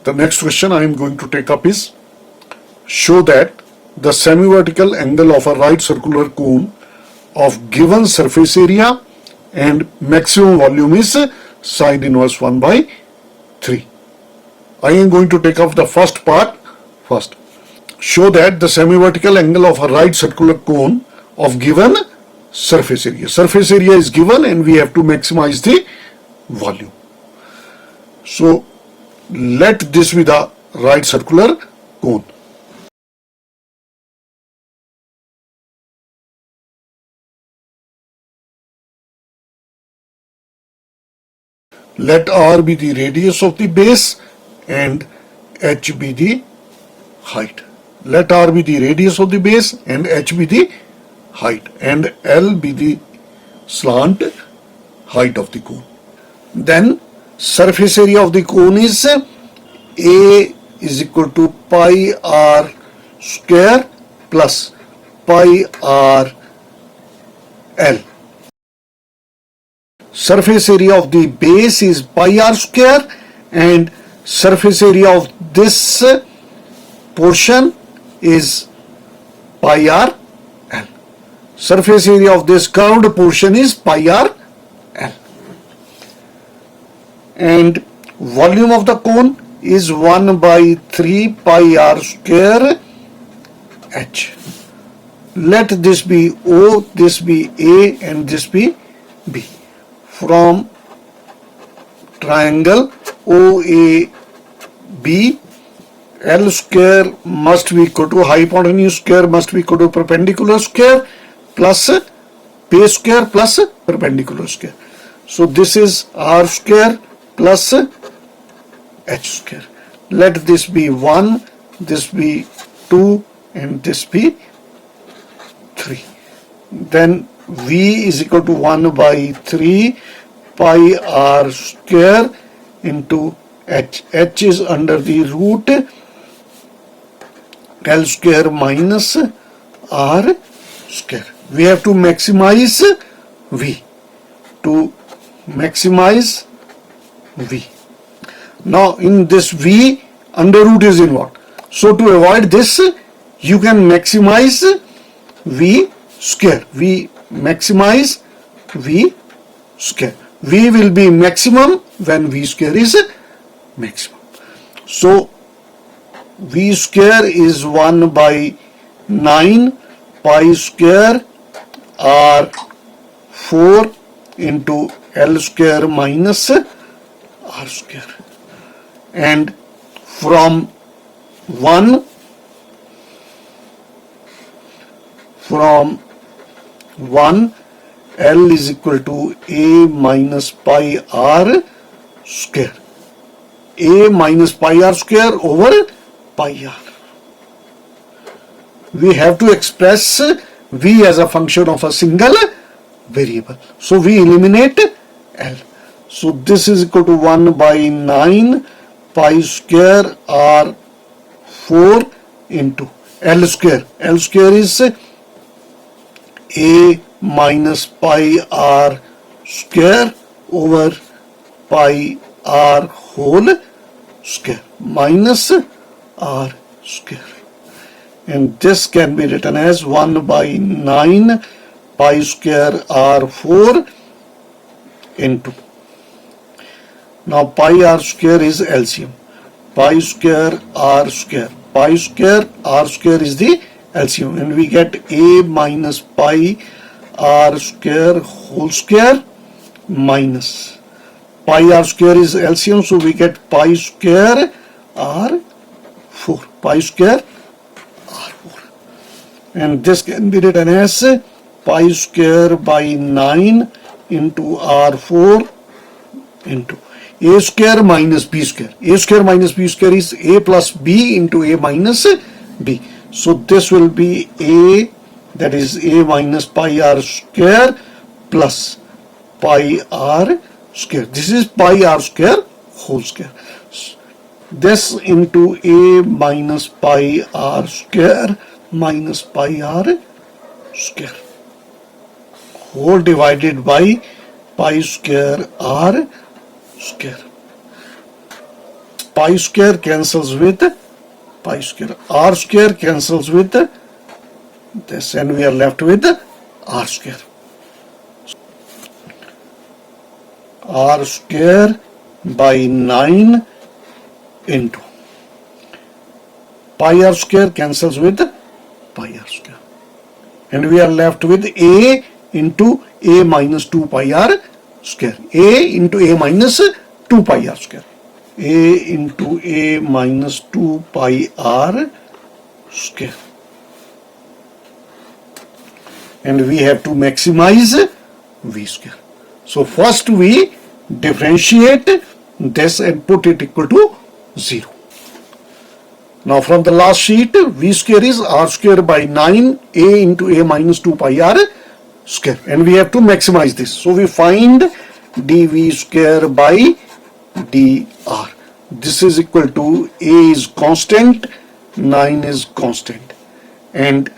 The next question I am going to take up is, show that the semi-vertical angle of a right circular cone of given surface area and maximum volume is sine inverse 1 by 3. I am going to take up the first part first. Show that the semi-vertical angle of a right circular cone of given surface area. Surface area is given and we have to maximize the volume. So let this be the right circular cone. Let R be the radius of the base and H be the height. Let R be the radius of the base and H be the height, and L be the slant height of the cone. Then surface area of the cone is A is equal to pi R square plus pi R L. Surface area of the base is pi R square and surface area of this portion is pi R L. Surface area of this curved portion is pi R L. And volume of the cone is 1 by 3 pi R square H. Let this be O, this be A and this be B. From triangle OAB, L square must be equal to hypotenuse square must be equal to perpendicular square plus base square plus perpendicular square. So this is R square plus H square. Let this be 1, this be 2 and this be 3. Then V is equal to 1 by 3 pi R square into H. H is under the root L square minus R square. We have to maximize V. To maximize V. Now in this V, under root is involved. So to avoid this, you can maximize V square. We maximize V square. V will be maximum when V square is maximum. So V square is 1 by 9 pi square R 4 into L square minus R square. And from 1 L is equal to A minus pi R square. A minus pi R square over pi R. We have to express V as a function of a single variable. So we eliminate L. So this is equal to 1 by 9 pi square R 4 into L square. L square is A minus pi R square over pi R whole square minus R square. And this can be written as 1 by 9 pi square R 4 into. Now pi R square is LCM. Pi square R square. Pi square R square is the LCM, and we get A minus pi R square whole square minus pi R square is LCM, so we get pi square R 4. Pi square R 4. And this can be written as pi square by 9 into R 4 into A square minus B square. A square minus B square is A plus B into A minus B. So this will be A, that is A minus pi R square plus pi R square. This is pi R square whole square. This into A minus pi R square minus pi R square whole divided by pi square R square. pi square cancels with pi square. R square cancels with this, and we are left with R square. R square by 9 into pi r square cancels with pi r square, and we are left with a into a minus 2 pi r square. A into a minus 2 pi r square. A into a minus 2 pi r square. And we have to maximize v square. So first we differentiate this and put it equal to 0. Now from the last sheet, v square is r square by 9 a into a minus 2 pi r square, and we have to maximize this. So we find dv square by dr. This is equal to a is constant, 9 is constant, and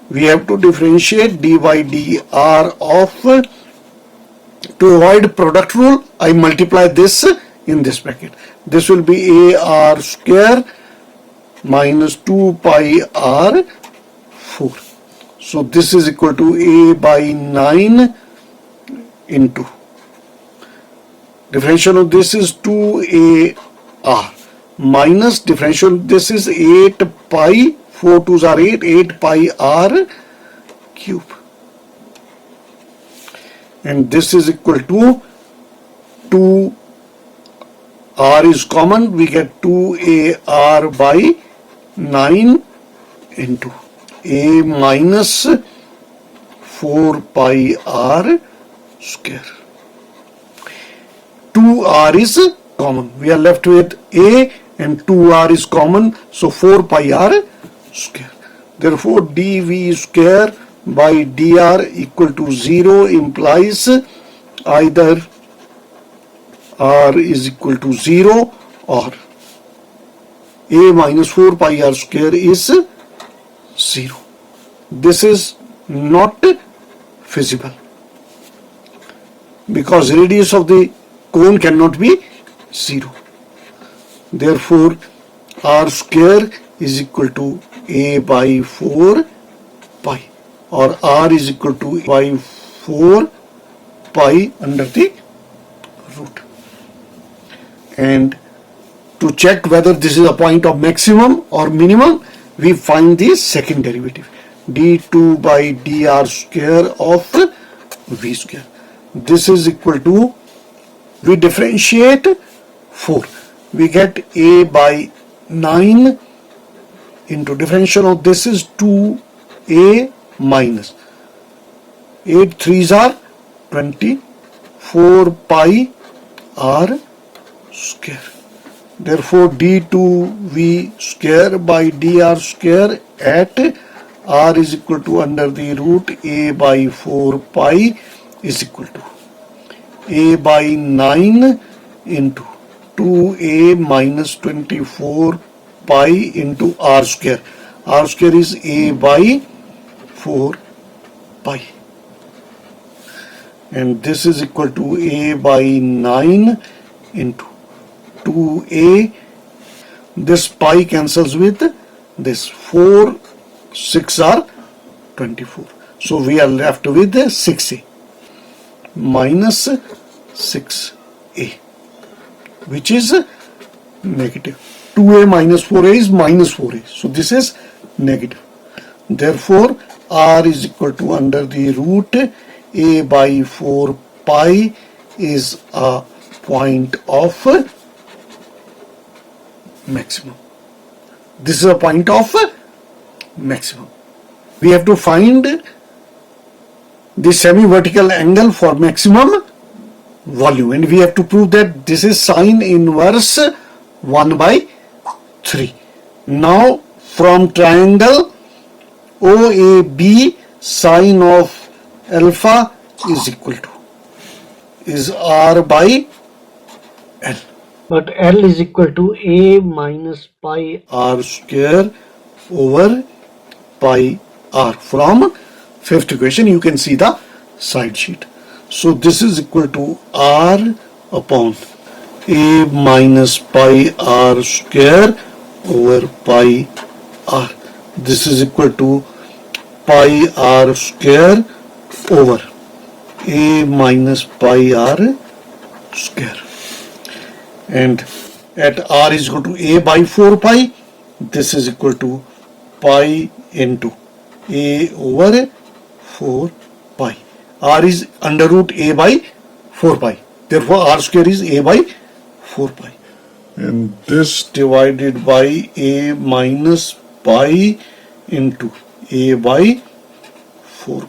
we have to differentiate d by dr of, to avoid product rule, I multiply this in this bracket. This will be ar square minus 2 pi r 4. So this is equal to a by 9 into differential of this is 2ar minus differential of this is 8 pi, 4 2s are 8 pi r cube, and this is equal to 2 r is common, we get 2ar by 9 into a minus 4 pi r square. 2r is common, we are left with a, and 2r is common, so 4 pi r square. Therefore dv square by dr equal to 0 implies either r is equal to 0 or a minus 4 pi r square is 0. This is not feasible because radius of the cone cannot be 0. Therefore r square is equal to a by 4 pi, or r is equal to by 4 pi under the root. And to check whether this is a point of maximum or minimum, we find the second derivative, d2 by dr square of v square. This is equal to, we differentiate 4, we get a by 9 into differential of this is 2a minus 8 3s are 24 pi r square. Therefore d2v square by dr square at r is equal to under the root a by 4 pi is equal to a by 9 into 2a minus 24 pi into r square. R square is a by 4 pi, and this is equal to a by 9 into 2a. This pi cancels with this, 4 6 are 24, so we are left with 6a minus 6a, which is negative. 2a minus 4a is minus 4a, so this is negative. Therefore r is equal to under the root a by 4 pi is a point of maximum. This is a point of maximum. We have to find the semi-vertical angle for maximum volume, and we have to prove that this is sine inverse 1 by 3. Now from triangle OAB, sine of alpha is equal to is r by l, but l is equal to a minus pi r square over pi r. From fifth equation you can see the side sheet. So this is equal to r upon a minus pi r square over pi r. This is equal to pi r square over a minus pi r square. And at r is equal to a by 4 pi, this is equal to pi into a over 4 pi. R is under root a by 4 pi. Therefore, r square is a by 4 pi. And this divided by a minus pi into a by 4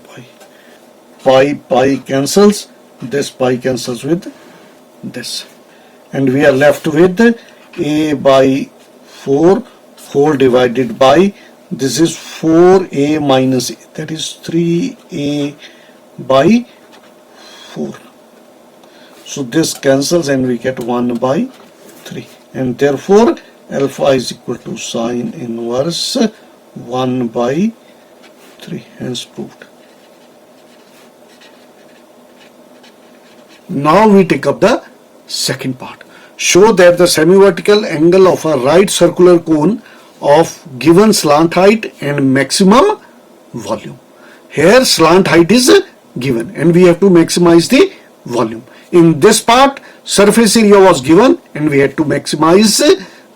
pi. Pi cancels. This pi cancels with this. And we are left with a by 4 whole divided by, this is 4a minus a, that is 3a by 4. So this cancels and we get 1 by 3. And therefore alpha is equal to sine inverse 1 by 3. Hence proved. Now we take up the second part. Show that the semi-vertical angle of a right circular cone of given slant height and maximum volume. Here slant height is given and we have to maximize the volume. In this part surface area was given and we had to maximize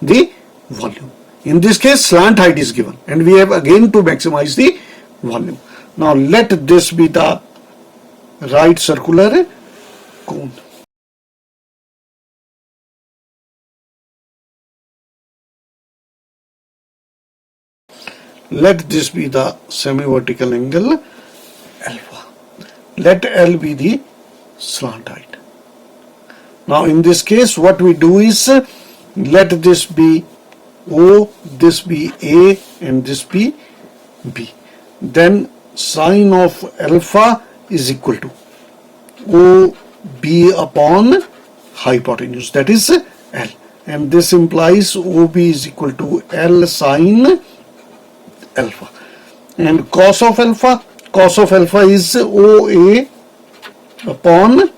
the volume. In this case slant height is given and we have again to maximize the volume. Now let this be the right circular cone. Let this be the semi-vertical angle alpha. Let L be the slant height. Now in this case what we do is let this be O, this be A and this be B. Then sine of alpha is equal to OB upon hypotenuse, that is L, and this implies OB is equal to L sine alpha. And cos of alpha is OA upon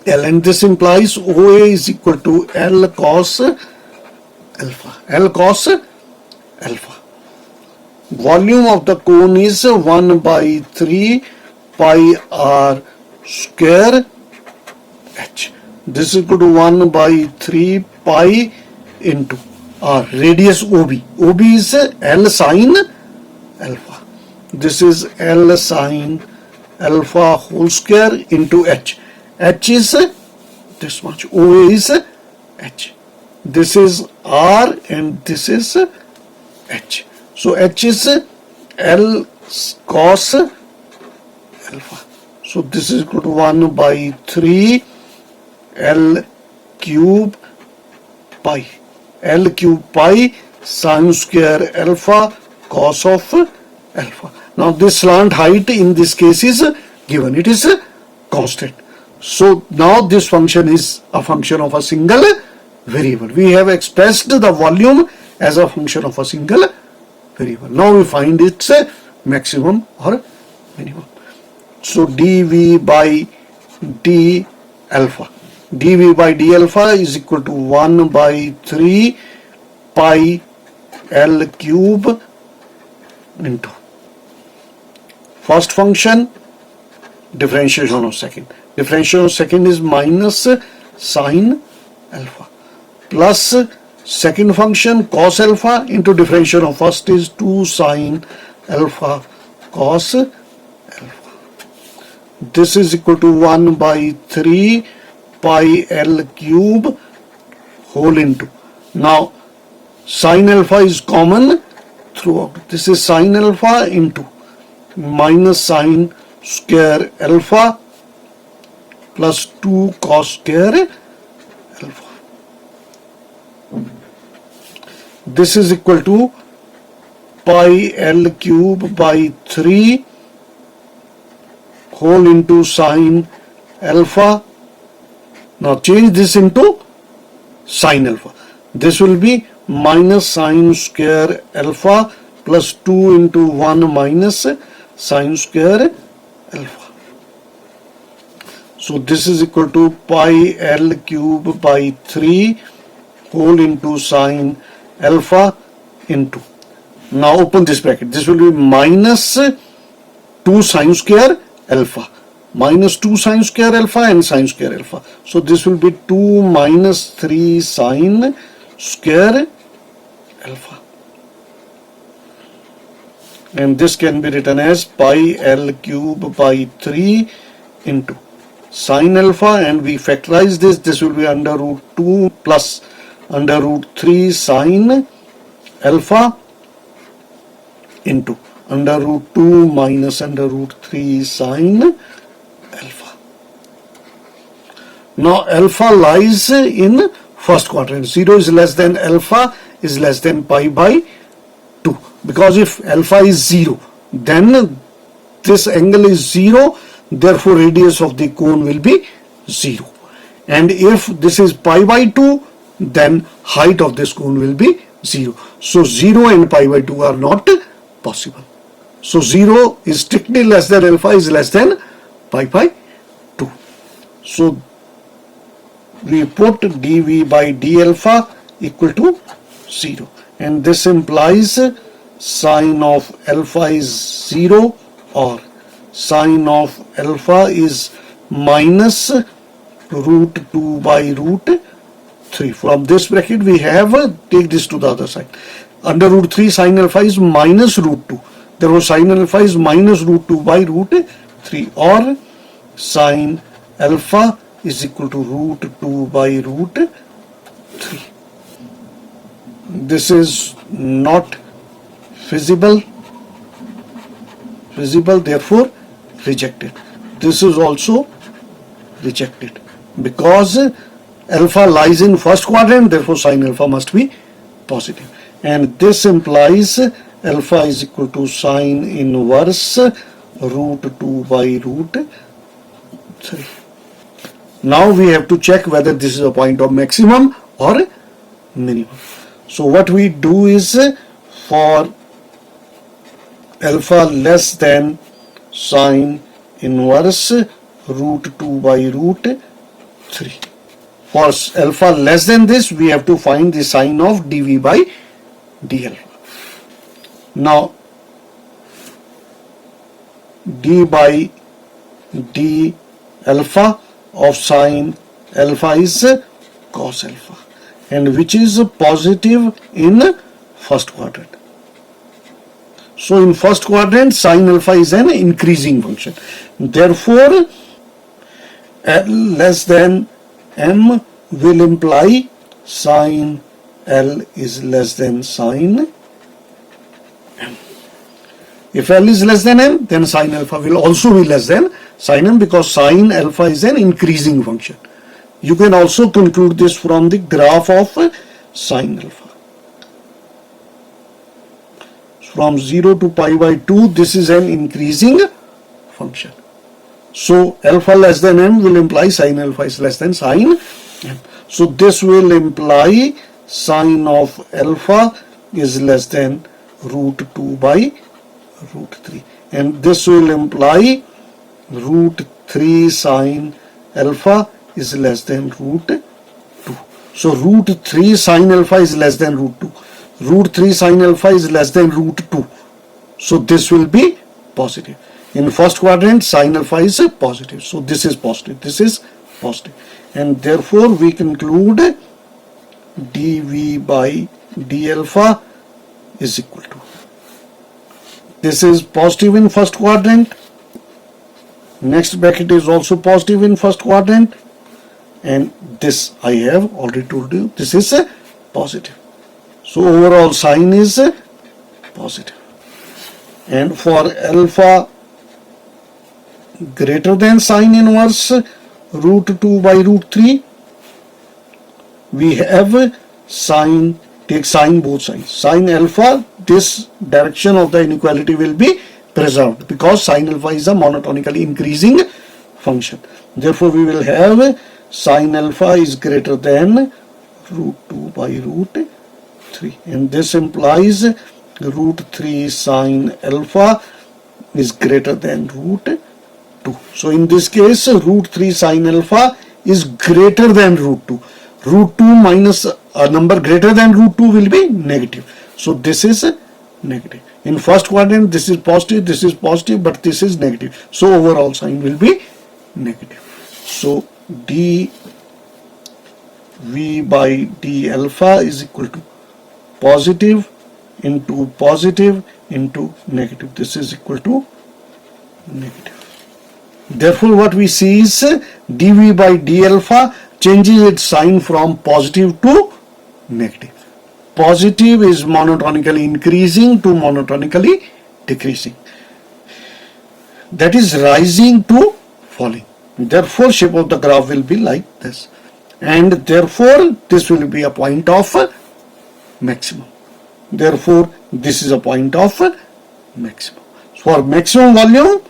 L, and this implies OA is equal to L cos alpha. L cos alpha. Volume of the cone is 1 by 3 pi r square h. This is equal to 1 by 3 pi into r. Radius OB. OB is L sine alpha. This is L sine alpha whole square into h. H is this much. OA is h. This is r and this is h. So h is L cos alpha. So this is equal to 1 by 3 L cube pi. L cube pi sine square alpha cos of alpha. Now this slant height in this case is given. It is constant. So now this function is a function of a single variable. We have expressed the volume as a function of a single variable. Now we find its maximum or minimum. So dV by d alpha. dV by d alpha is equal to 1 by 3 pi L cube into first function, differentiation of second. Differentiation of second is minus sine alpha plus second function cos alpha into differentiation of first is 2 sine alpha cos alpha. This is equal to 1 by 3 pi L cube whole into. Now sine alpha is common throughout. This is sine alpha into minus sine square alpha plus 2 cos square alpha. This is equal to pi L cube by 3 whole into sine alpha. Now change this into sine alpha. This will be minus sine square alpha plus 2 into 1 minus sine square alpha. So this is equal to pi L cube by 3 whole into sine alpha into. Now open this bracket. This will be minus 2 sine square alpha. Minus 2 sine square alpha and sine square alpha. So this will be 2 minus 3 sine square alpha. And this can be written as pi L cube by 3 into sine alpha, and we factorize this. This will be under root 2 plus under root 3 sine alpha into under root 2 minus under root 3 sine alpha. Now alpha lies in first quadrant. 0 is less than alpha is less than pi by 2. Because if alpha is 0, then this angle is 0, therefore radius of the cone will be 0. And if this is pi by 2, then height of this cone will be 0. So 0 and pi by 2 are not possible. So 0 is strictly less than alpha is less than pi by 2. So we put dv by d alpha equal to 0. And this implies sine of alpha is 0 or sine of alpha is minus root 2 by root 3. From this bracket we have, take this to the other side. Under root 3 sine alpha is minus root 2. Therefore sine alpha is minus root 2 by root 3, or sine alpha is equal to root 2 by root 3. This is not feasible, therefore rejected. This is also rejected because alpha lies in first quadrant, therefore sine alpha must be positive. And this implies alpha is equal to sine inverse root 2 by root 3. Now we have to check whether this is a point of maximum or minimum. So what we do is, for alpha less than sine inverse root 2 by root 3. For alpha less than this, we have to find the sine of dv by d alpha. Now d by d alpha of sine alpha is cos alpha, and which is positive in first quadrant. So in first quadrant sine alpha is an increasing function. Therefore L less than m will imply sine L is less than sine m. If L is less than m, then sine alpha will also be less than sine m, because sine alpha is an increasing function. You can also conclude this from the graph of sine alpha. From 0 to pi by 2, this is an increasing function. So alpha less than m will imply sine alpha is less than sine m. So this will imply sine of alpha is less than root 2 by root 3. And this will imply root 3 sine alpha is less than root 2. So root 3 sine alpha is less than root 2. Root 3 sine alpha is less than root 2. So this will be positive. In first quadrant sine alpha is positive. So this is positive. This is positive. And therefore we conclude dv by d alpha is equal to. This is positive in first quadrant. Next bracket is also positive in first quadrant. And this I have already told you, this is positive. So overall sine is positive. And for alpha greater than sine inverse root 2 by root 3, we have sine, take sine both sides. Sine alpha, this direction of the inequality will be preserved because sine alpha is a monotonically increasing function. Therefore we will have sine alpha is greater than root 2 by root 3, and this implies root 3 sine alpha is greater than root 2. 2. So in this case, root 3 sine alpha is greater than root 2. Root 2 minus a number greater than root 2 will be negative. So this is negative. In first quadrant, this is positive, but this is negative. So overall sign will be negative. So dv by d alpha is equal to positive into negative. This is equal to negative. Therefore, what we see is dv by d alpha changes its sign from positive to negative. Positive is monotonically increasing to monotonically decreasing. That is rising to falling. Therefore, shape of the graph will be like this. And therefore, this will be a point of maximum. Therefore, this is a point of maximum. For maximum volume,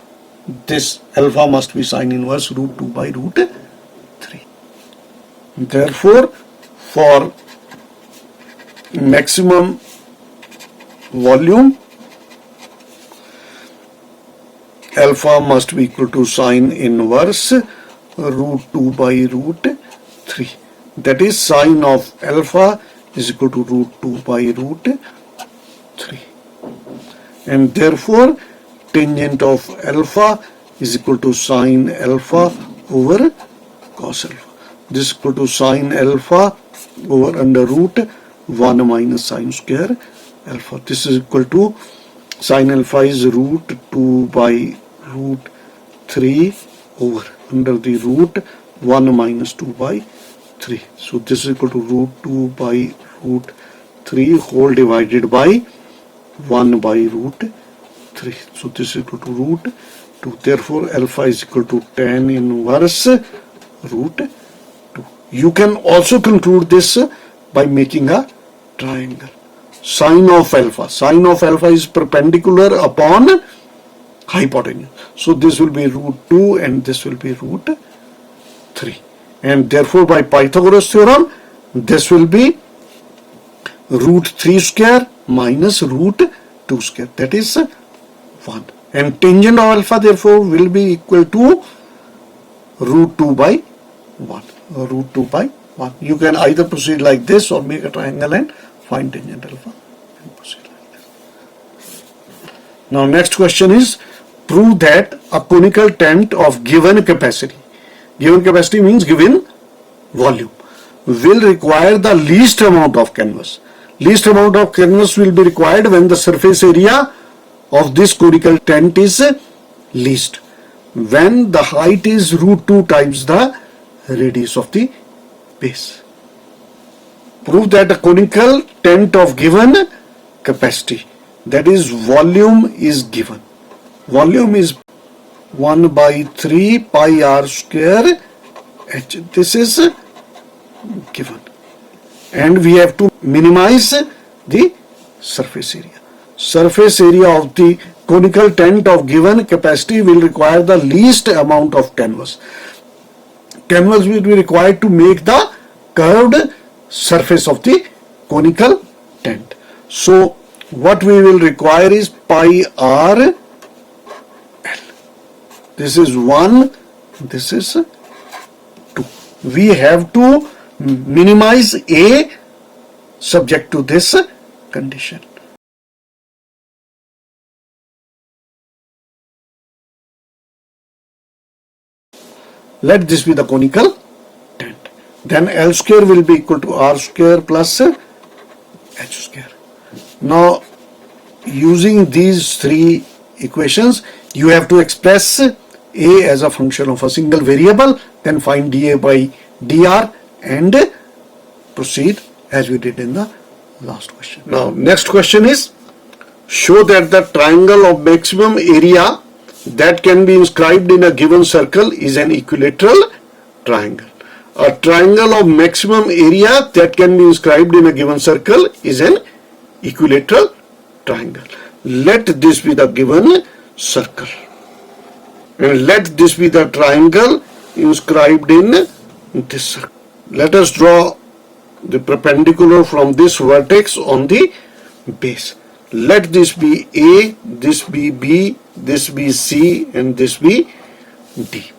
this alpha must be sine inverse root 2 by root 3. Therefore, for maximum volume, alpha must be equal to sine inverse root 2 by root 3. That is sine of alpha is equal to root 2 by root 3. And therefore, tangent of alpha is equal to sine alpha over cos alpha. This is equal to sine alpha over under root 1 minus sine square alpha. This is equal to sine alpha is root 2 by root 3 over under the root 1 minus 2 by 3. So this is equal to root 2 by root 3 whole divided by 1 by root 3. So this is equal to root 2. Therefore, alpha is equal to tan inverse root 2. You can also conclude this by making a triangle. Sine of alpha is perpendicular upon hypotenuse. So this will be root 2 and this will be root 3. And therefore, by Pythagoras theorem, this will be root 3 square minus root 2 square. That is 1. And tangent of alpha therefore will be equal to root 2 by 1. Root 2 by 1. You can either proceed like this or make a triangle and find tangent alpha and proceed like this. Now next question is, prove that a conical tent of given capacity means given volume, will require the least amount of canvas. Least amount of canvas will be required when the surface area of this conical tent is least, when the height is root 2 times the radius of the base. Prove that a conical tent of given capacity, that is volume, is given. Volume is 1 by 3 pi r square h. This is given. And we have to minimize the surface area. Surface area of the conical tent of given capacity will require the least amount of canvas. Canvas will be required to make the curved surface of the conical tent. So what we will require is pi r L. This is 1, this is 2. We have to minimize A subject to this condition. Let this be the conical tent. Then L square will be equal to R square plus H square. Now, using these three equations, you have to express A as a function of a single variable, then find dA by dr and proceed as we did in the last question. Now, next question is, show that the triangle of maximum area that can be inscribed in a given circle is an equilateral triangle. A triangle of maximum area that can be inscribed in a given circle is an equilateral triangle. Let this be the given circle. And let this be the triangle inscribed in this circle. Let us draw the perpendicular from this vertex on the base. Let this be A, this be B, this be C, and this be D.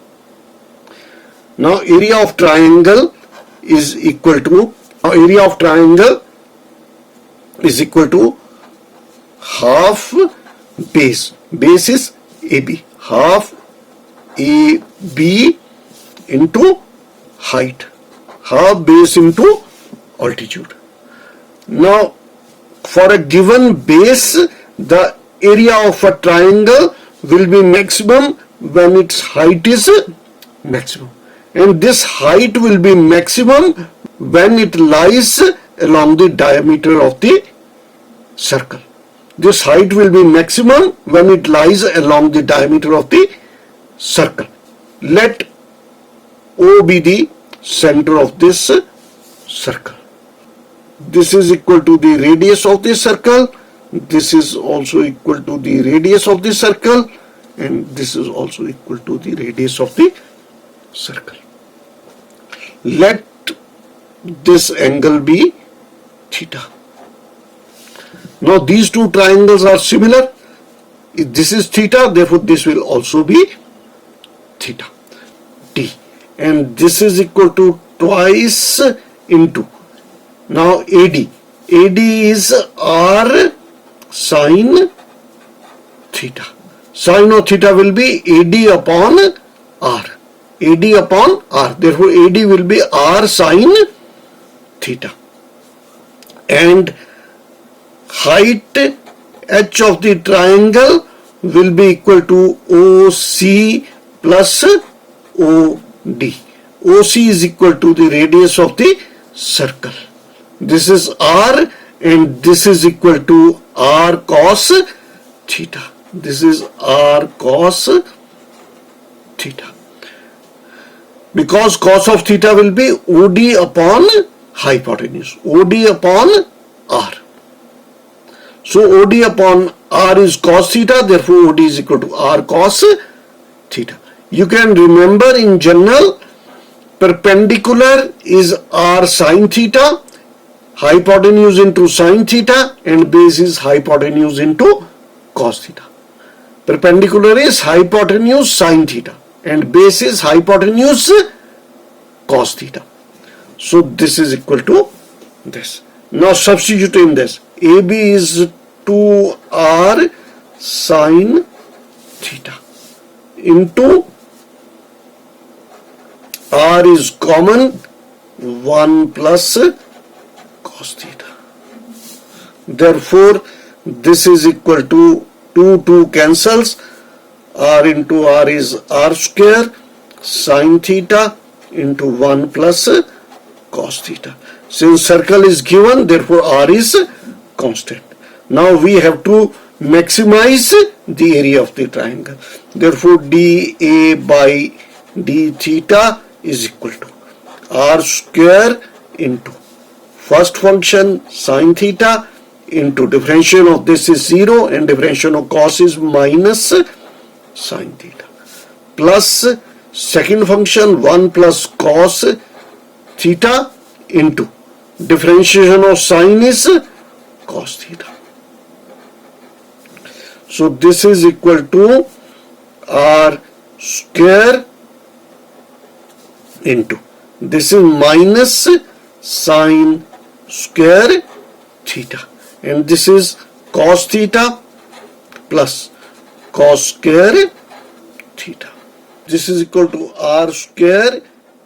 Now area of triangle is equal to half base. Base is AB. Half AB into height. Half base into altitude. Now for a given base, the area of a triangle will be maximum when its height is maximum, and this height will be maximum when it lies along the diameter of the circle. This height will be maximum when it lies along the diameter of the circle. Let O be the center of this circle. This is equal to the radius of the circle. This is also equal to the radius of the circle, and this is also equal to the radius of the circle. Let this angle be theta. Now these two triangles are similar. If this is theta, therefore this will also be theta. D. And this is equal to twice into. Now AD. AD is R sine theta. Sine of theta will be AD upon R. AD upon R. Therefore AD will be R sine theta. And height H of the triangle will be equal to OC plus OD. OC is equal to the radius of the circle. This is R, and this is equal to R cos theta. This is R cos theta. Because cos of theta will be OD upon hypotenuse. OD upon R. So OD upon R is cos theta, therefore OD is equal to R cos theta. You can remember in general, perpendicular is R sin theta, hypotenuse into sin theta, and base is hypotenuse into cos theta. Perpendicular is hypotenuse sin theta, and base is hypotenuse cos theta. So this is equal to this. Now substitute in this. AB is 2R sin theta into R is common, 1 plus cos theta. Therefore this is equal to 2 cancels. R into R is R square sin theta into 1 plus cos theta. Since circle is given, therefore R is constant. Now we have to maximize the area of the triangle. Therefore dA by d theta is equal to R square into first function sin theta into differentiation of this is 0 and differentiation of cos is minus sin theta plus second function 1 plus cos theta into differentiation of sin is cos theta. So this is equal to R square into this is minus sin square theta, and this is cos theta plus cos square theta. This is equal to R square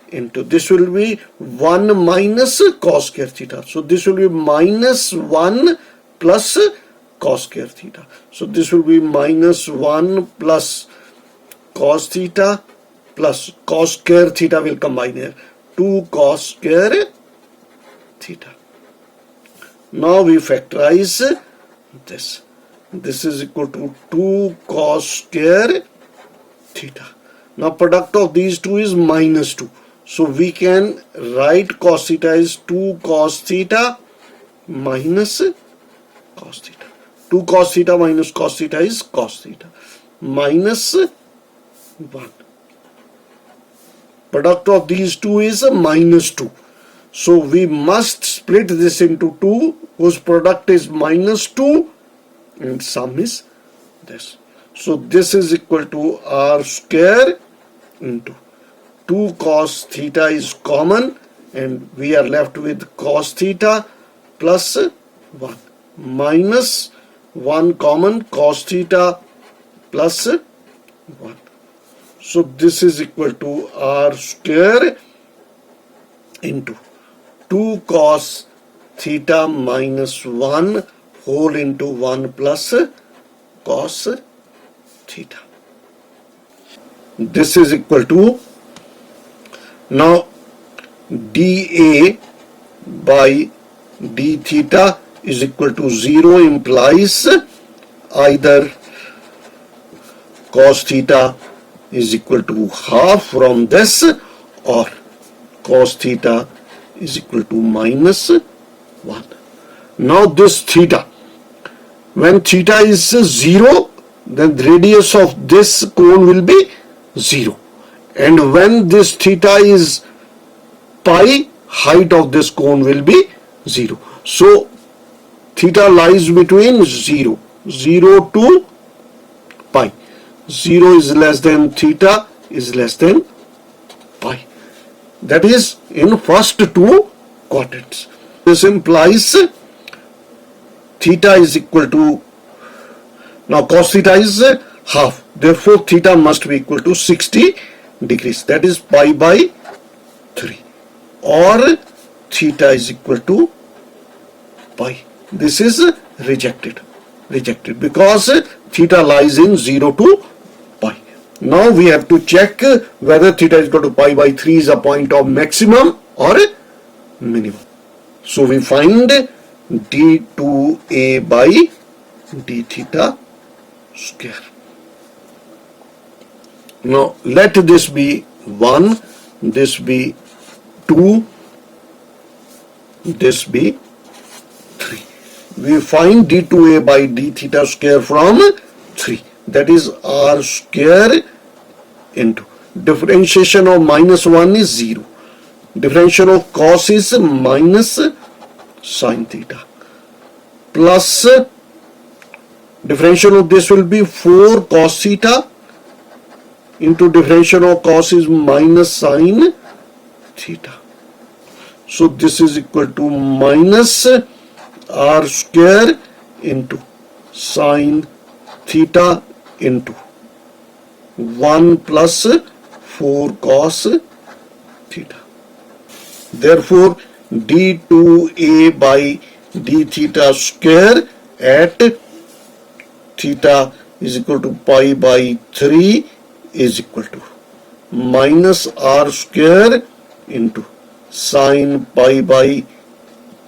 into this will be 1 minus cos square theta. So this will be minus 1 plus cos square theta. So this will be minus 1 plus cos theta plus cos square theta will combine here. 2 cos square theta. Now we factorize this. This is equal to 2 cos square theta. Now product of these two is minus 2. So we can write cos theta is 2 cos theta minus cos theta. 2 cos theta minus cos theta is cos theta minus 1. Product of these two is minus 2. So we must split this into 2 whose product is minus 2 and sum is this. So this is equal to R square into 2 cos theta is common, and we are left with cos theta plus 1 minus 1 common, cos theta plus 1. So this is equal to r square into 2 cos theta minus 1 whole into 1 plus cos theta. This is equal to, now dA by d theta is equal to 0 implies either cos theta is equal to half from this, or cos theta is equal to minus 1. Now this theta, when theta is 0, then the radius of this cone will be 0, and when this theta is pi, height of this cone will be 0. So theta lies between 0 to pi. 0 is less than theta is less than pi. That is in first two quadrants. This implies theta is equal to, now cos theta is half, therefore theta must be equal to 60 degrees, that is pi by 3, or theta is equal to pi. This is rejected because theta lies in 0 to pi. Now we have to check whether theta is equal to pi by 3 is a point of maximum or minimum. So we find d2a by d theta square. Now let this be 1, this be 2, this be 3. We find d2a by d theta square from 3, that is r square into differentiation of minus 1 is 0, differentiation of cos is minus sin theta, plus differentiation of this will be 4 cos theta into differentiation of cos is minus sin theta. So this is equal to minus r square into sin theta into 1 plus 4 cos theta. Therefore d2a by d theta square at theta is equal to pi by 3 is equal to minus r square into sin pi by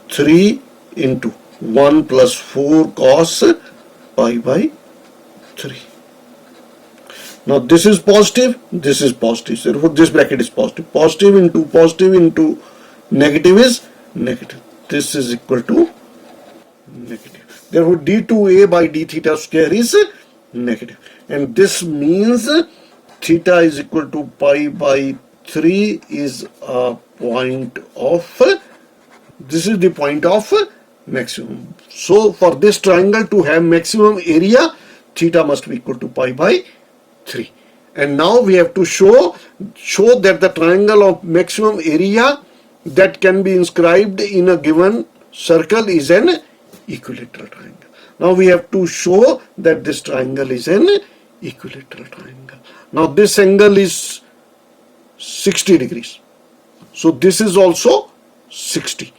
3 into 1 plus 4 cos pi by 3. Now this is positive, this is positive, therefore this bracket is positive. Positive into negative is negative. This is equal to negative. Therefore d2a by d theta square is negative. And this means theta is equal to pi by 3 is a point of, this is the point of maximum. So for this triangle to have maximum area, theta must be equal to pi by 3. And now we have to show that the triangle of maximum area that can be inscribed in a given circle is an equilateral triangle. Now we have to show that this triangle is an equilateral triangle. Now this angle is 60 degrees. So this is also 60.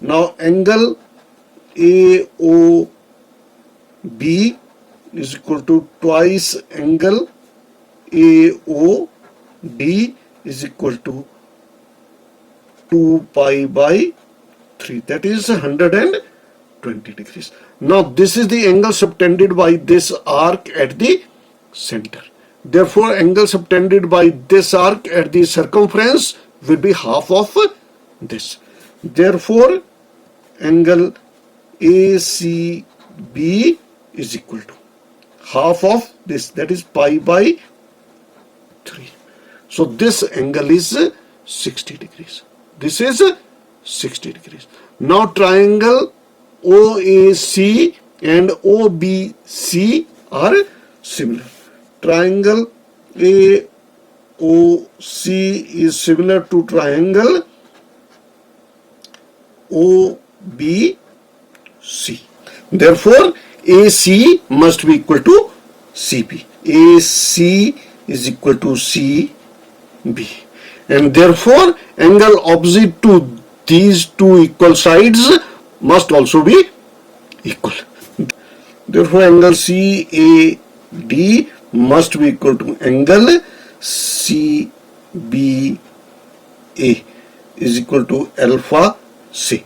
Now angle AOB is equal to twice angle AOD is equal to 2 pi by 3, that is 120 degrees. Now this is the angle subtended by this arc at the center. Therefore angle subtended by this arc at the circumference will be half of this. Therefore angle ACB is equal to half of this, that is pi by 3. So this angle is 60 degrees. This is 60 degrees. Now triangle OAC and OBC are similar. Triangle AOB OC is similar to triangle OBC. Therefore, AC must be equal to CB. AC is equal to CB. And therefore, angle opposite to these two equal sides must also be equal. Therefore, angle CAD must be equal to angle CBA is equal to alpha C.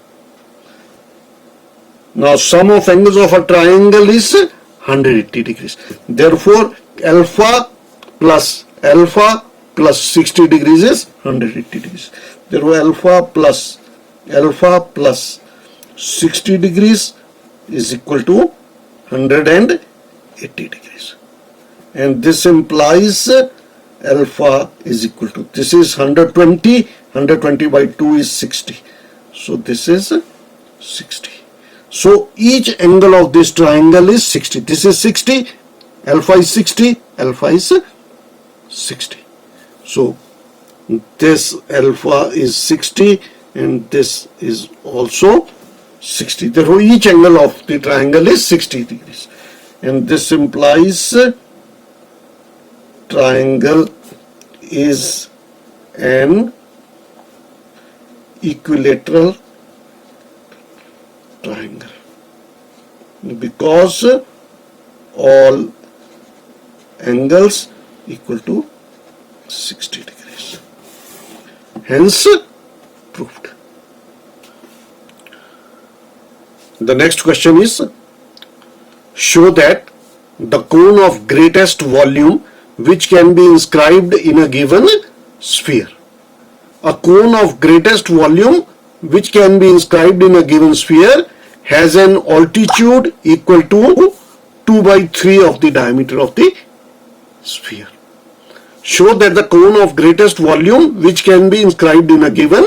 Now, sum of angles of a triangle is 180 degrees. Therefore, alpha plus 60 degrees is 180 degrees. Therefore, alpha plus 60 degrees is equal to 180 degrees. And this implies alpha is equal to, this is 120 by 2 is 60. So this is 60. So each angle of this triangle is 60. This is 60, alpha is 60, alpha is 60. So this alpha is 60 and this is also 60. Therefore each angle of the triangle is 60 degrees. And this implies triangle is an equilateral triangle because all angles equal to 60 degrees. Hence proved. The next question is, show that the cone of greatest volume which can be inscribed in a given sphere. A cone of greatest volume which can be inscribed in a given sphere has an altitude equal to 2 by 3 of the diameter of the sphere. Show that the cone of greatest volume which can be inscribed in a given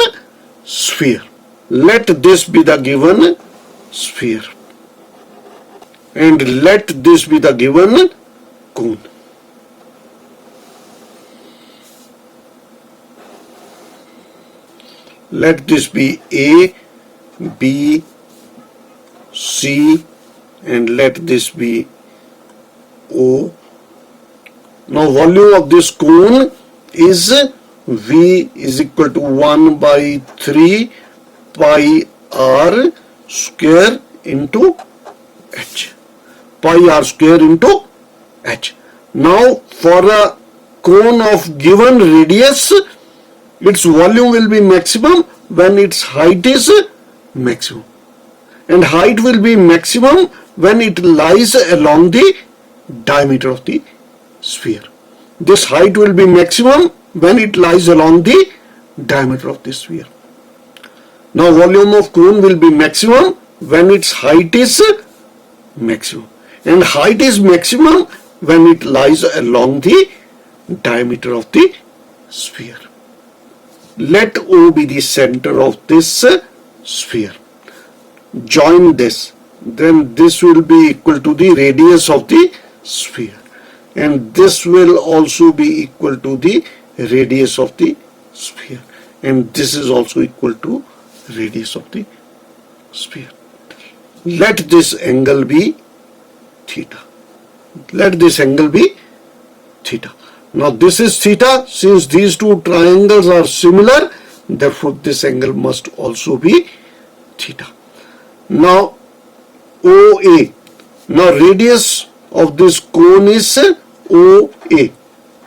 sphere. Let this be the given sphere and let this be the given cone. Let this be A, B, C and let this be O. Now volume of this cone is V is equal to 1 by 3 pi r square into h. Pi r square into h. Now for a cone of given radius, its volume will be maximum when its height is maximum. And height will be maximum when it lies along the diameter of the sphere. This height will be maximum when it lies along the diameter of the sphere. Now volume of cone will be maximum when its height is maximum. And height is maximum when it lies along the diameter of the sphere. Let O be the center of this sphere. Join this. Then this will be equal to the radius of the sphere. And this will also be equal to the radius of the sphere. And this is also equal to radius of the sphere. Let this angle be theta. Let this angle be theta. Now this is theta. Since these two triangles are similar, therefore this angle must also be theta. Now OA. Now radius of this cone is OA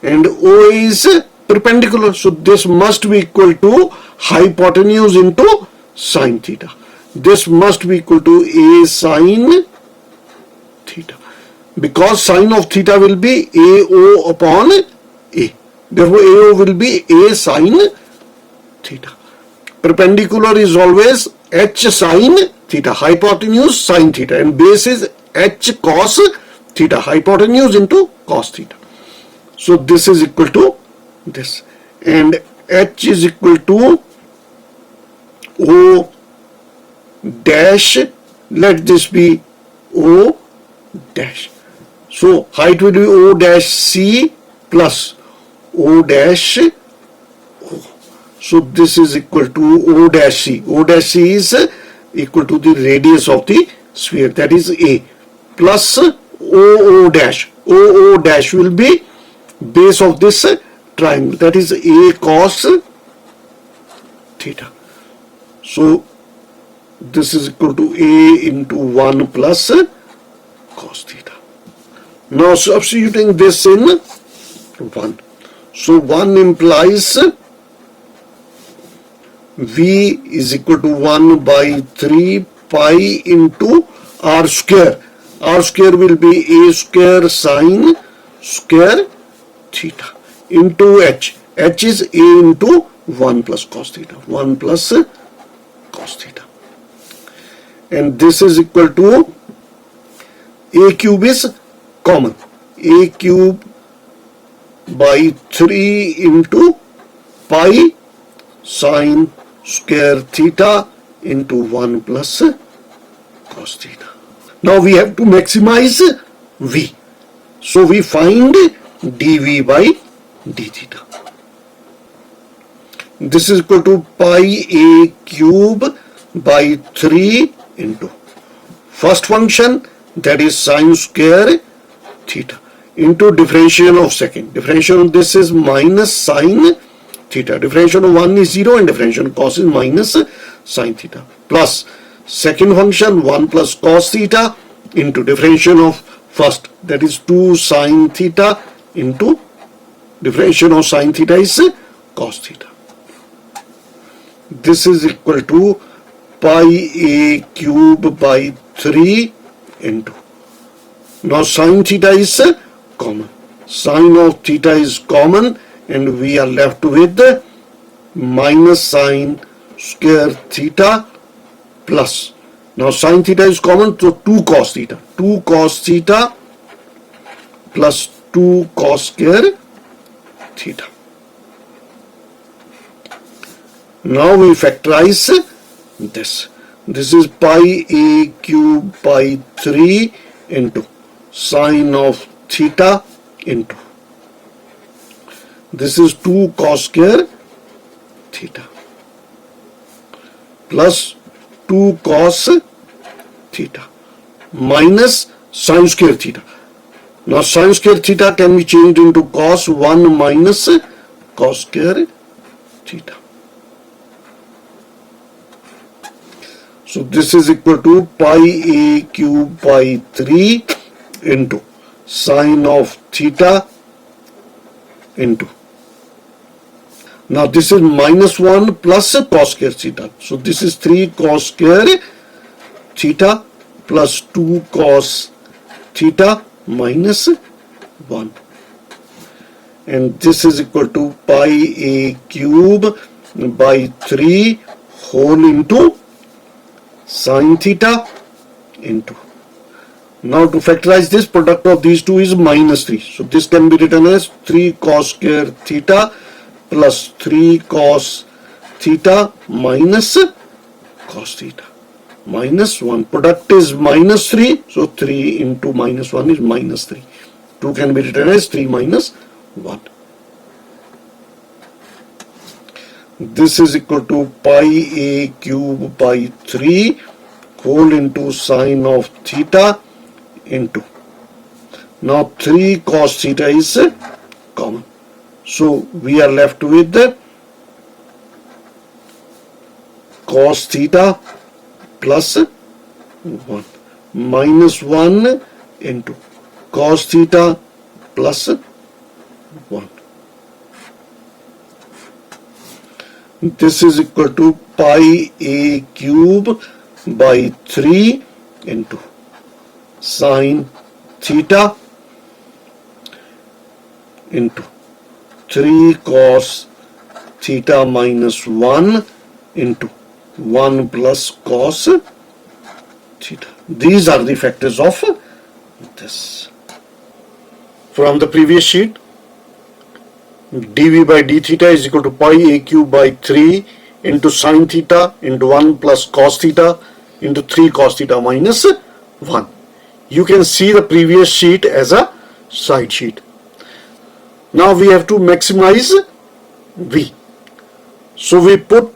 and OA is perpendicular. So this must be equal to hypotenuse into sine theta. This must be equal to A sine theta. Because sine of theta will be AO upon A. Therefore AO will be A sine theta. Perpendicular is always H sine theta. Hypotenuse sine theta. And base is H cos theta. Hypotenuse into cos theta. So this is equal to this. And H is equal to O dash. Let this be O dash. So height will be O dash C plus O dash O. So this is equal to O dash C. O dash C is equal to the radius of the sphere, that is A, plus OO dash. OO dash will be base of this triangle, that is A cos theta. So this is equal to A into 1 plus cos theta. Now substituting this in 1. So 1 implies V is equal to 1 by 3 pi into R square. R square will be A square sine square theta into H. H is A into 1 plus cos theta. 1 plus cos theta. And this is equal to A cube is common. A cube by 3 into pi sine square theta into 1 plus cos theta. Now we have to maximize V. So we find dV by d theta. This is equal to pi A cube by 3 into first function, that is sine square theta, into differential of second. Differential of this is minus sine theta. Differential of 1 is 0 and differential of cos is minus sine theta, plus second function 1 plus cos theta into differential of first, that is 2 sine theta into differential of sine theta is cos theta. This is equal to pi A cube by 3 into, now sine theta is common. Sine of theta is common and we are left with minus sine square theta plus, now sine theta is common, so 2 cos theta. 2 cos theta plus 2 cos square theta. Now we factorize this. This is pi A cube by 3 into sine of theta into, this is 2 cos square theta plus 2 cos theta minus sine square theta. Now sine square theta can be changed into cos 1 minus cos square theta. So this is equal to pi A cube by 3 into sine of theta into, now this is minus 1 plus cos square theta. So this is 3 cos square theta plus 2 cos theta minus 1. And this is equal to pi A cube by 3 whole into sine theta into, now to factorize this, product of these two is minus 3. So this can be written as 3 cos square theta plus 3 cos theta minus cos theta minus 1. Product is minus 3. So 3 into minus 1 is minus 3. 2 can be written as 3 minus 1. This is equal to pi A cube by 3 whole into sine of theta into, now 3 cos theta is common. So we are left with cos theta plus 1 minus 1 into cos theta plus 1. This is equal to pi A cube by 3 into sine theta into 3 cos theta minus 1 into 1 plus cos theta. These are the factors of this. From the previous sheet, dV by d theta is equal to pi A cube by 3 into sine theta into 1 plus cos theta into 3 cos theta minus 1. 1. You can see the previous sheet as a side sheet. Now we have to maximize V. So we put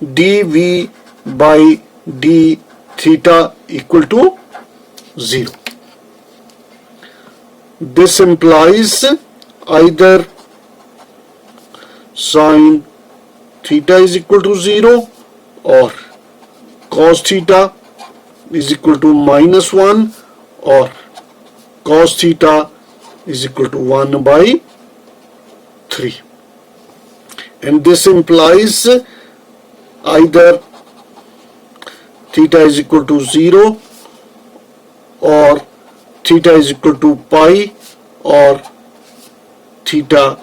dV by d theta equal to 0. This implies either sine theta is equal to 0 or cos theta is equal to minus 1 or cos theta is equal to 1 by 3. And this implies either theta is equal to 0 or theta is equal to pi or theta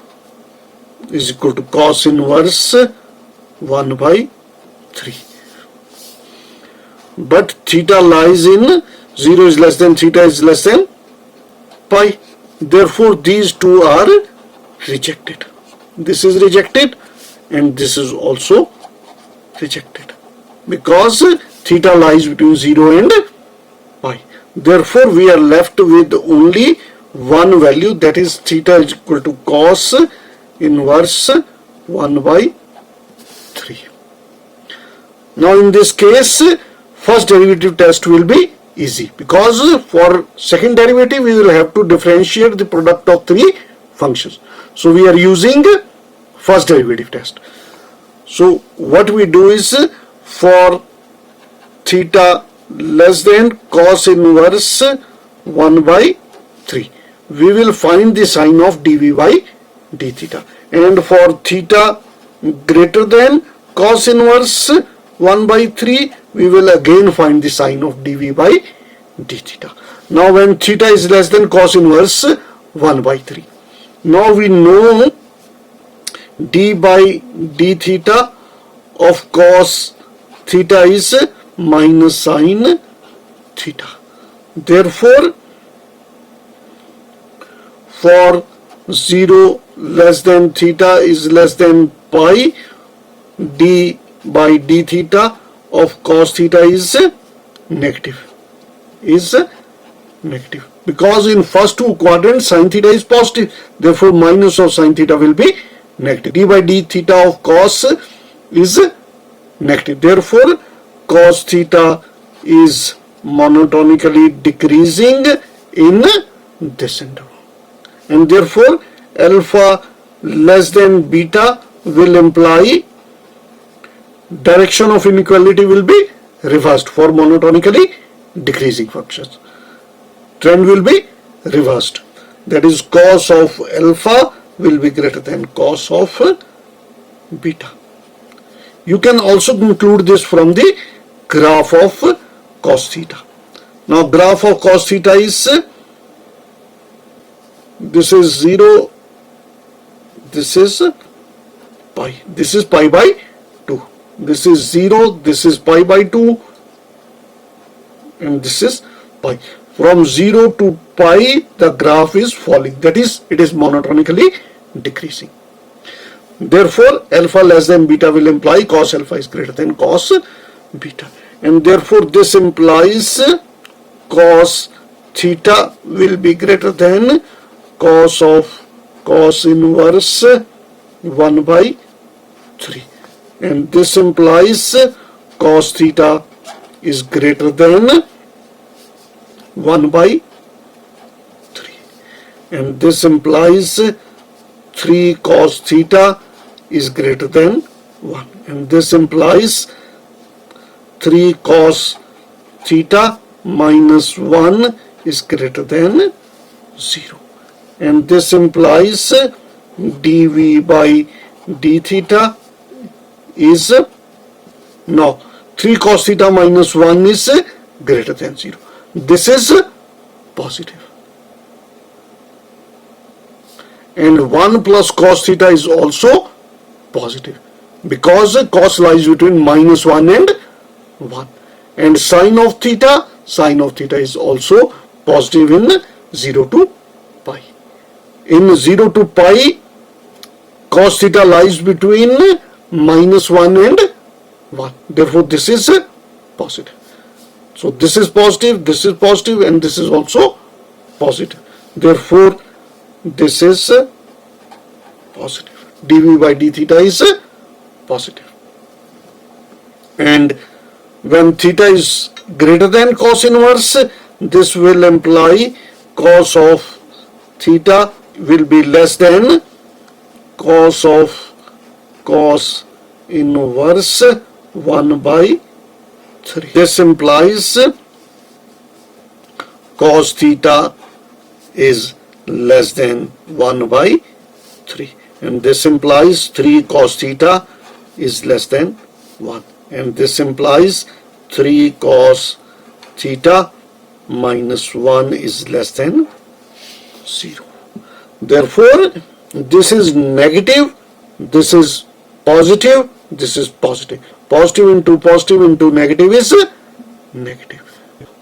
is equal to cos inverse 1 by 3. But theta lies in 0 is less than theta is less than pi. Therefore, these two are rejected. This is rejected and this is also rejected because theta lies between 0 and pi. Therefore, we are left with only one value, that is theta is equal to cos inverse 1 by 3. Now in this case, first derivative test will be easy because for second derivative we will have to differentiate the product of three functions. So we are using first derivative test. So what we do is for theta less than cos inverse 1 by 3, we will find the sine of dV by d theta, and for theta greater than cos inverse 1 by 3, we will again find the sine of dV by d theta. Now when theta is less than cos inverse 1 by 3, now we know d by d theta of cos theta is minus sine theta. Therefore, for 0 less than theta is less than pi, d by d theta of cos theta is negative. Because in first two quadrants sine theta is positive, therefore minus of sine theta will be negative. D by d theta of cos is negative. Therefore, cos theta is monotonically decreasing in this interval. And therefore, alpha less than beta will imply direction of inequality will be reversed for monotonically decreasing functions. Trend will be reversed. That is, cos of alpha will be greater than cos of beta. You can also conclude this from the graph of cos theta. Now graph of cos theta is, this is 0, this is pi, this is pi by 2, this is 0, this is pi by 2, and this is pi. From 0 to pi, the graph is falling, that is, it is monotonically decreasing. Therefore, alpha less than beta will imply cos alpha is greater than cos beta, and therefore this implies cos theta will be greater than cos of cos inverse 1 by 3, and this implies cos theta is greater than 1 by 3, and this implies 3 cos theta is greater than 1, and this implies 3 cos theta minus 1 is greater than 0, and this implies dV by d theta is, no, 3 cos theta minus 1 is greater than 0. This is positive. And 1 plus cos theta is also positive because cos lies between minus 1 and 1. And sine of theta is also positive in 0 to pi. In 0 to pi, cos theta lies between minus 1 and 1. Therefore, this is positive. So, this is positive, and this is also positive. Therefore, this is positive. dV by d theta is positive. And when theta is greater than cos inverse, this will imply cos of theta will be less than cos of cos inverse 1 by 3. This implies cos theta is less than 1 by 3, and this implies 3 cos theta is less than 1, and this implies 3 cos theta minus 1 is less than 0. Therefore, this is negative, this is positive, this is positive. Positive into negative is negative.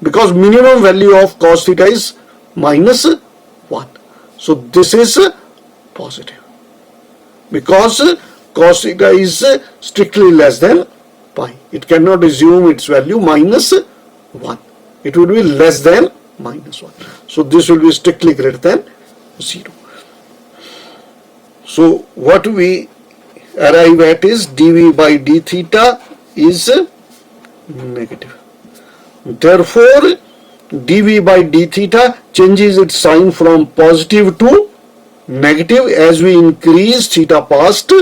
Because minimum value of cos theta is minus 1. So this is positive. Because cos theta is strictly less than pi. It cannot assume its value minus 1. It will be less than minus 1. So this will be strictly greater than 0. So what we arrive at is dV by d theta is negative. Therefore, dV by d theta changes its sign from positive to negative as we increase theta past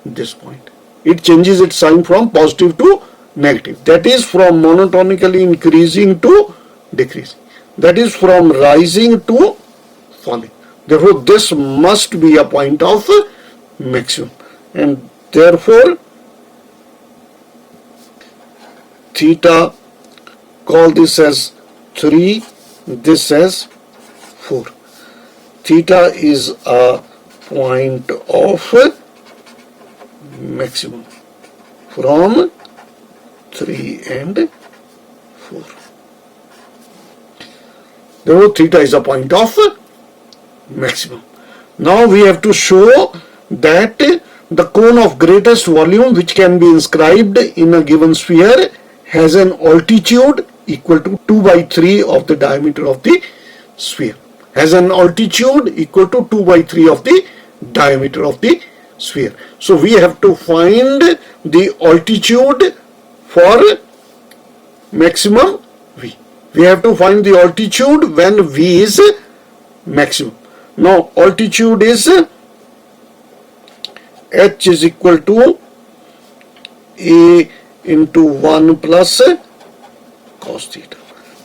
this point. It changes its sign from positive to negative. That is from monotonically increasing to decreasing. That is from rising to falling. Therefore, this must be a point of maximum. And therefore, theta, call this as 3, this as 4. Theta is a point of maximum from 3 and 4. Therefore, theta is a point of maximum. Now we have to show that the cone of greatest volume which can be inscribed in a given sphere has an altitude equal to 2 by 3 of the diameter of the sphere. Has an altitude equal to 2 by 3 of the diameter of the sphere. So we have to find the altitude for maximum V. We have to find the altitude when V is maximum. Now altitude is H is equal to A into 1 plus cos theta.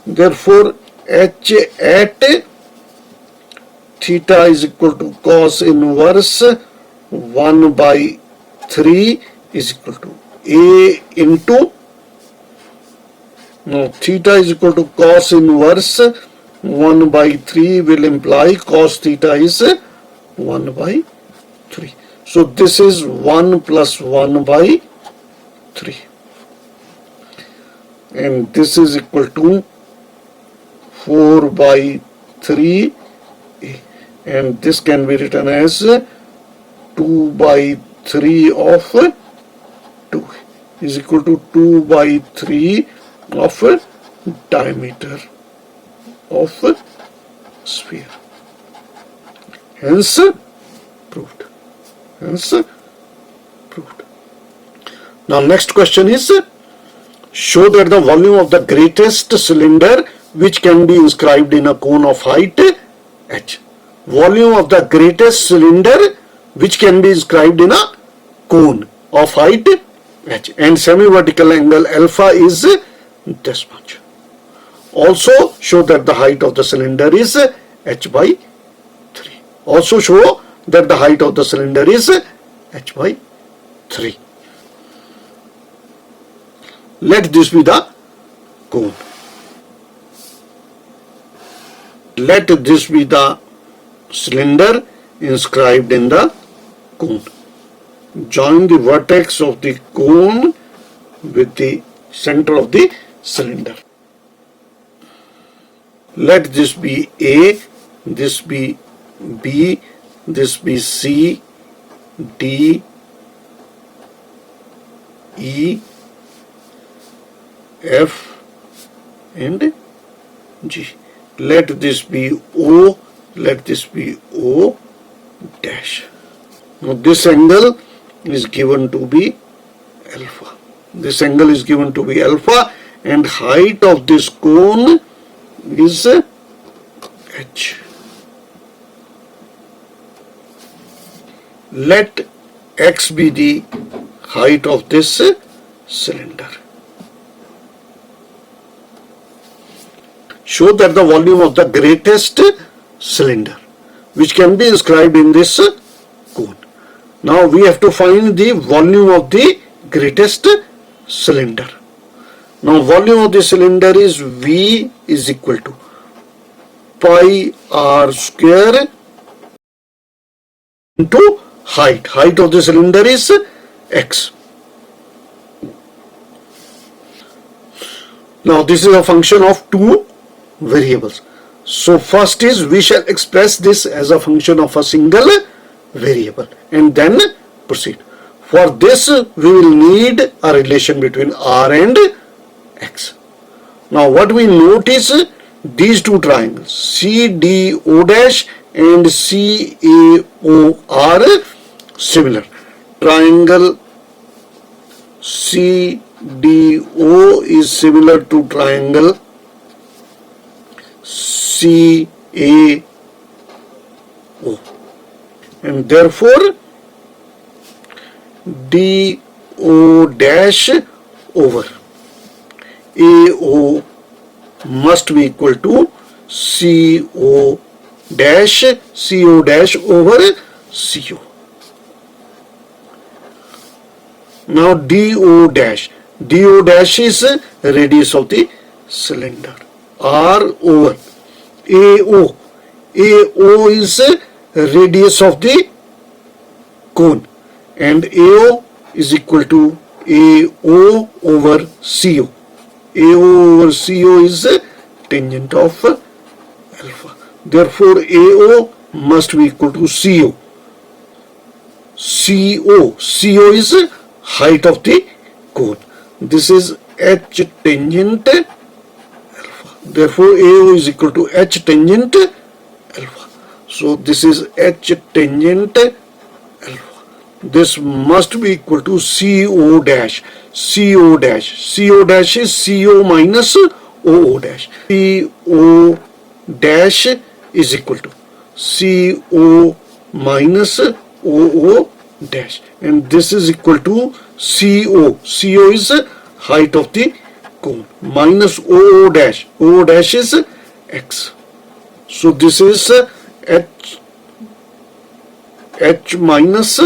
Therefore, H at theta is equal to cos inverse 1 by 3 is equal to A into, now theta is equal to cos inverse 1 by 3 will imply cos theta is 1 by 3. So this is 1 plus 1 by 3. And this is equal to 4 by 3. And this can be written as 2 by 3 of 2 is equal to 2 by 3 of diameter of sphere. Hence proved. Hence proved. Now next question is, show that the volume of the greatest cylinder which can be inscribed in a cone of height h. Volume of the greatest cylinder which can be inscribed in a cone of height h, and semi-vertical angle alpha is this much. Also show that the height of the cylinder is h by 3. Also show that the height of the cylinder is h by 3. Let this be the cone. Let this be the cylinder inscribed in the cone. Join the vertex of the cone with the center of the cylinder. Let this be A, this be B, this be C, D, E, F and G. Let this be O, let this be O dash. Now this angle is given to be alpha. This angle is given to be alpha, and height of this cone is h. Let x be the height of this cylinder. Show that the volume of the greatest cylinder, which can be inscribed in this cone. Now we have to find the volume of the greatest cylinder. Now volume of the cylinder is V is equal to pi r square into height. Height of the cylinder is x. Now this is a function of two variables. So first is we shall express this as a function of a single variable and then proceed. For this we will need a relation between r and x. Now what we note is these two triangles CDO dash and CAO are similar. Triangle CDO is similar to triangle CAO, and therefore DO dash over AO must be equal to CO dash over CO. Now DO dash is radius of the cylinder. R over AO is radius of the cone, and AO is equal to AO over CO. AO over CO is tangent of alpha. Therefore AO must be equal to CO. CO is height of the cone. This is H tangent alpha. Therefore AO is equal to H tangent alpha. So this is H tangent alpha. This must be equal to CO dash. CO dash is CO minus OO dash. CO dash is equal to CO minus OO dash, and this is equal to CO. CO is height of the cone minus OO dash. OO dash is x. So this is H minus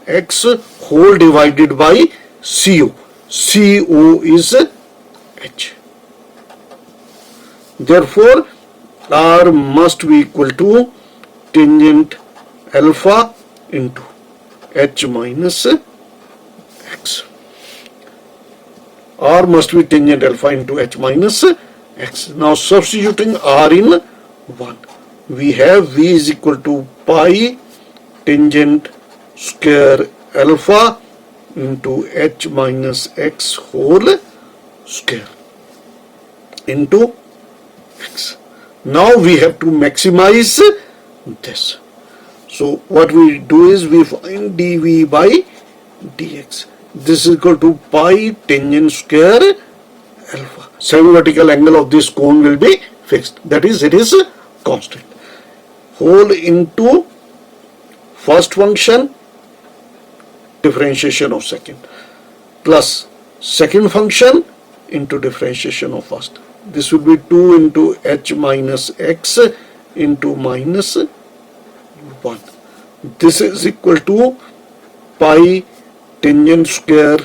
x whole divided by CO. CO is H. Therefore R must be equal to tangent alpha into H minus x. R must be tangent alpha into H minus x. Now substituting R in 1, we have V is equal to pi tangent square alpha into H minus x whole square into x. Now we have to maximize this. So what we do is we find dV by dx. This is equal to pi tangent square alpha. Semi-vertical angle of this cone will be fixed. That is, it is constant. Whole into first function differentiation of second plus second function into differentiation of first. This will be 2 into H minus x into minus 1. This is equal to pi tangent square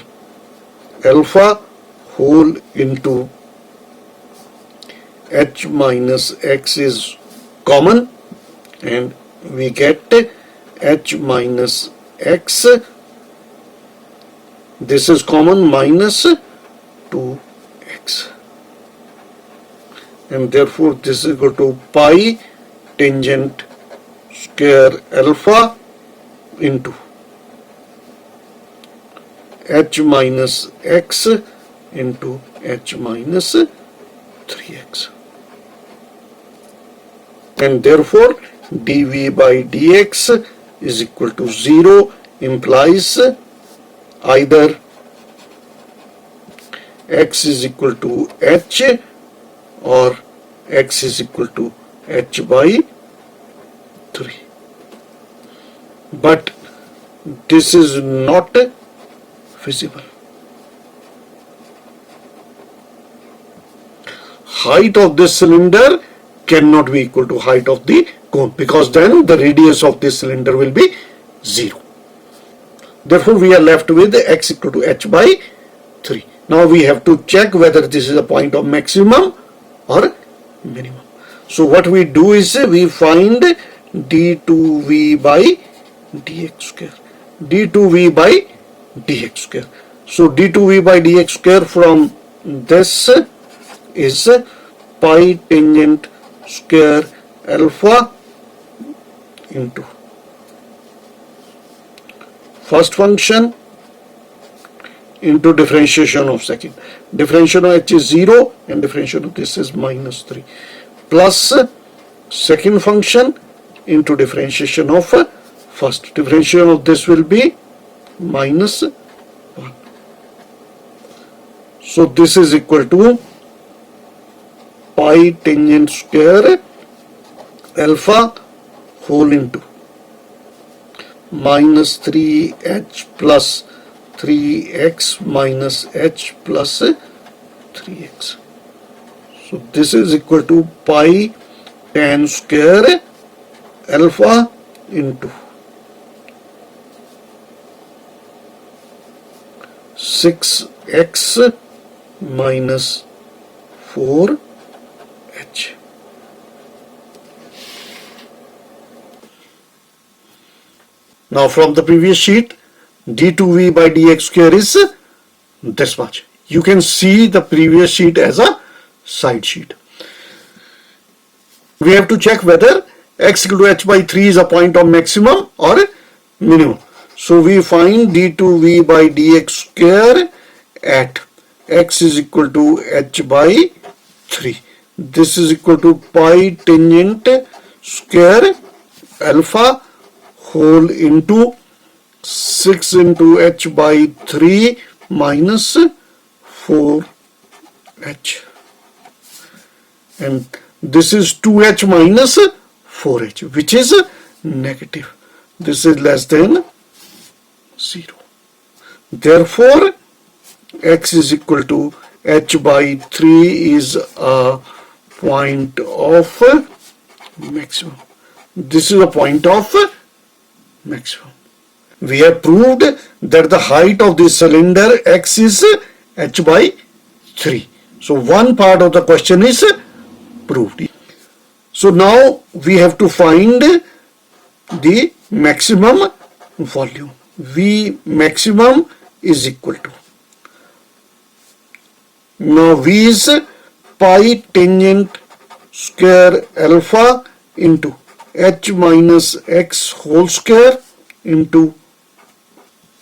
alpha whole into H minus x is common, and we get H minus x. This is common minus 2x, and therefore this is equal to pi tangent square alpha into H minus x into H minus 3x, and therefore dV by dx is equal to 0 implies either x is equal to h or x is equal to h by 3. But this is not feasible. Height of this cylinder cannot be equal to height of the cone, because then the radius of this cylinder will be 0. Therefore, we are left with x equal to h by 3. Now we have to check whether this is a point of maximum or minimum. So what we do is we find d2v by dx square. d2v by dx square. So d2v by dx square from this is pi tangent square alpha into first function into differentiation of second. Differentiation of h is 0 and differentiation of this is minus 3 plus second function into differentiation of first. Differentiation of this will be minus 1. So this is equal to pi tangent square alpha whole into minus 3h plus 3x minus h plus 3x. So this is equal to pi tan square alpha into 6x minus 4h. Now from the previous sheet, d2v by dx square is this much. You can see the previous sheet as a side sheet. We have to check whether x equal to h by 3 is a point of maximum or minimum. So we find d2v by dx square at x is equal to h by 3. This is equal to pi tangent square alpha whole into 6 into h by 3 minus 4h, and this is 2h minus 4h, which is negative. This is less than 0. Therefore x is equal to h by 3 is a point of maximum. This is a point of maximum. We have proved that the height of the cylinder x is h by 3. So one part of the question is proved. So now we have to find the maximum volume. V maximum is equal to, now V is pi tangent square alpha into h minus x whole square into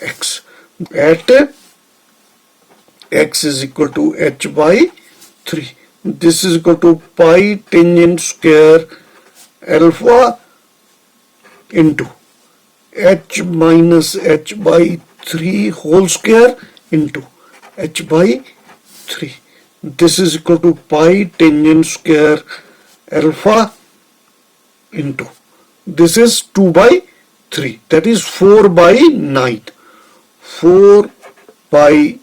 x at x is equal to h by 3. This is equal to pi tangent square alpha into h minus h by 3 whole square into h by 3. This is equal to pi tangent square alpha into, this is 2 by 3, that is 4 by 9. 4 by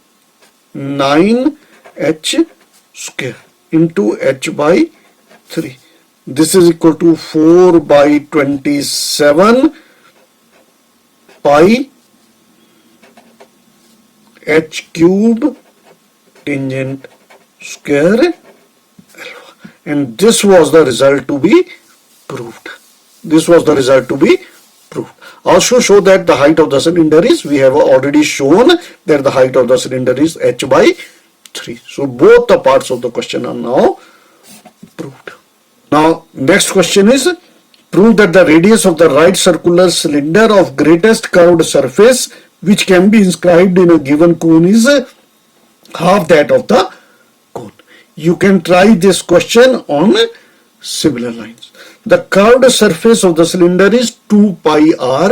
9 h square into h by 3. This is equal to 4 by 27 pi h cube tangent square alpha. And this was the result to be proved. This was the result to be proved. Also show that the height of the cylinder is, we have already shown that the height of the cylinder is h by 3. So both the parts of the question are now proved. Now next question is, prove that the radius of the right circular cylinder of greatest curved surface which can be inscribed in a given cone is half that of the cone. You can try this question on similar lines. The curved surface of the cylinder is 2 pi r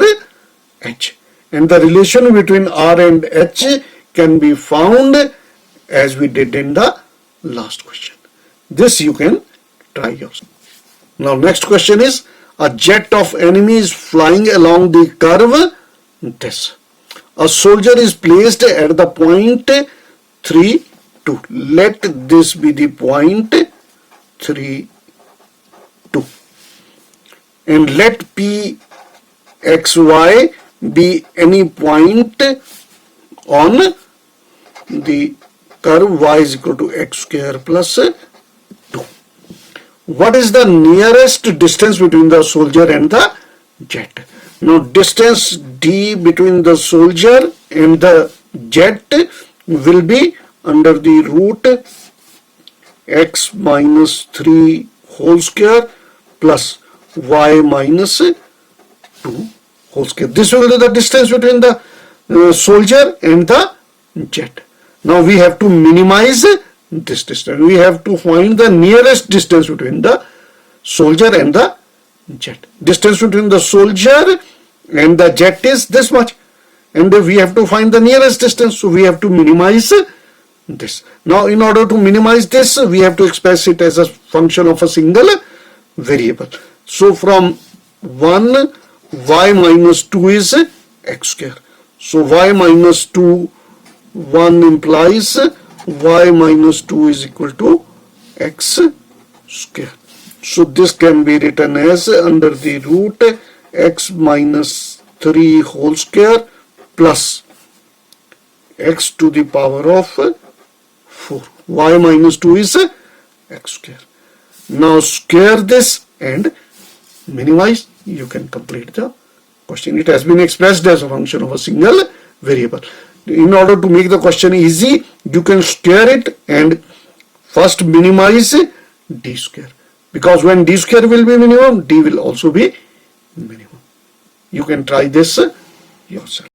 h, and the relation between r and h can be found as we did in the last question. This you can try yourself. Now next question is, a jet of enemy is flying along the curve this. A soldier is placed at the point 3, 2. Let this be the point 3, 2. And let P, X, Y be any point on the curve y is equal to x square plus 2. What is the nearest distance between the soldier and the jet? Now distance d between the soldier and the jet will be under the root x minus 3 whole square plus y minus 2 whole square. This will be the distance between the soldier and the jet. Now we have to minimize this distance. We have to find the nearest distance between the soldier and the jet. Distance between the soldier and the jet is this much, and we have to find the nearest distance, so we have to minimize this. Now in order to minimize this, we have to express it as a function of a single variable. So from 1, y minus 2 is x square. So y minus 2, 1 implies y minus 2 is equal to x square. So this can be written as under the root x minus 3 whole square plus x to the power of 4. Y minus 2 is x square. Now square this and minimize. You can complete the question. It has been expressed as a function of a single variable. In order to make the question easy, you can square it and first minimize d square. Because when d square will be minimum, d will also be minimum. You can try this yourself.